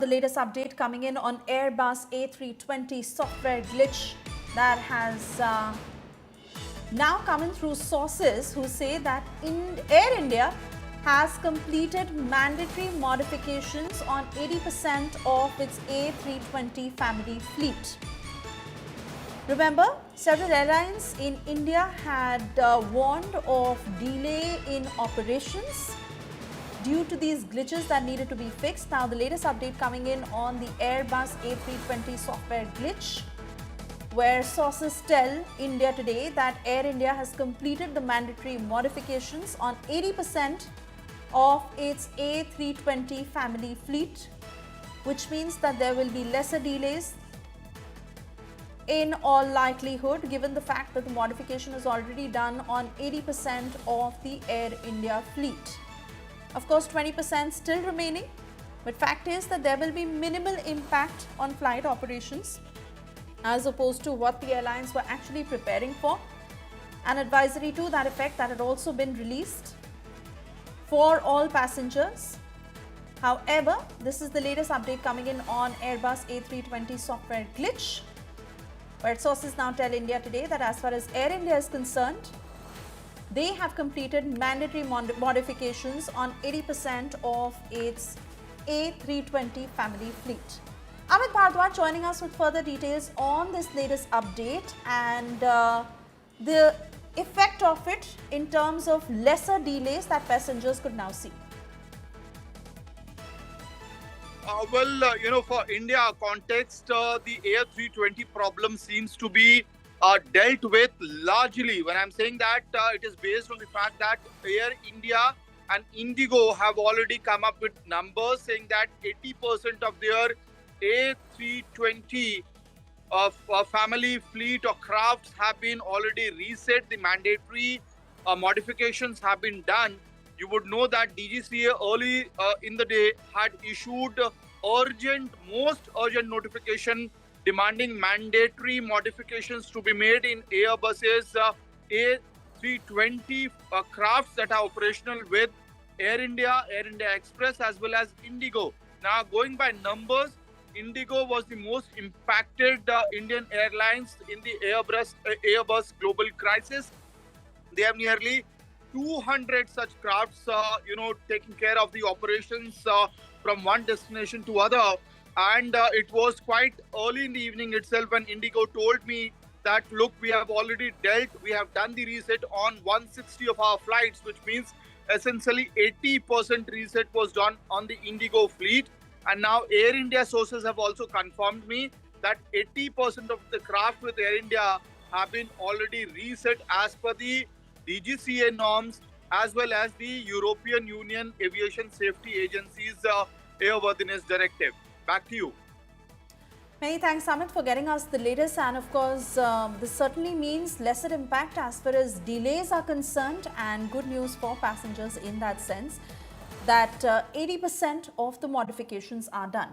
The latest update coming in on Airbus A320 software glitch that has now come in through sources who say that Air India has completed mandatory modifications on 80% of its A320 family fleet. Remember, several airlines in India had warned of delay in operations due to these glitches that needed to be fixed. Now, the latest update coming in on the Airbus A320 software glitch, where sources tell India Today that Air India has completed the mandatory modifications on 80% of its A320 family fleet, which means that there will be lesser delays in all likelihood, given the fact that the modification is already done on 80% of the Air India fleet. Of course, 20% still remaining, but fact is that there will be minimal impact on flight operations as opposed to what the airlines were actually preparing for. An advisory to that effect that had also been released for all passengers. However, this is the latest update coming in on Airbus A320 software glitch, where sources now tell India Today that as far as Air India is concerned, they have completed mandatory modifications on 80% of its A320 family fleet. Amit Bhardwaj joining us with further details on this latest update and the effect of it in terms of lesser delays that passengers could now see. For India context, the A320 problem seems to be dealt with largely. When I'm saying that, it is based on the fact that Air India and IndiGo have already come up with numbers saying that 80% of their A320 family fleet or crafts have been already reset. The mandatory modifications have been done. You would know that DGCA early in the day had issued most urgent notification demanding mandatory modifications to be made in Airbus's A320 crafts that are operational with Air India Express as well as IndiGo. Now, going by numbers, IndiGo was the most impacted Indian airlines in the Airbus global crisis. They have nearly 200 such crafts, taking care of the operations from one destination to other. And it was quite early in the evening itself when IndiGo told me that, look, we have already we have done the reset on 160 of our flights, which means essentially 80% reset was done on the IndiGo fleet. And now Air India sources have also confirmed me that 80% of the craft with Air India have been already reset as per the DGCA norms as well as the European Union Aviation Safety Agency's airworthiness directive. Back to you. Many thanks, Amit, for getting us the latest. And of course, this certainly means lesser impact as far as delays are concerned, and good news for passengers in that sense that 80% of the modifications are done.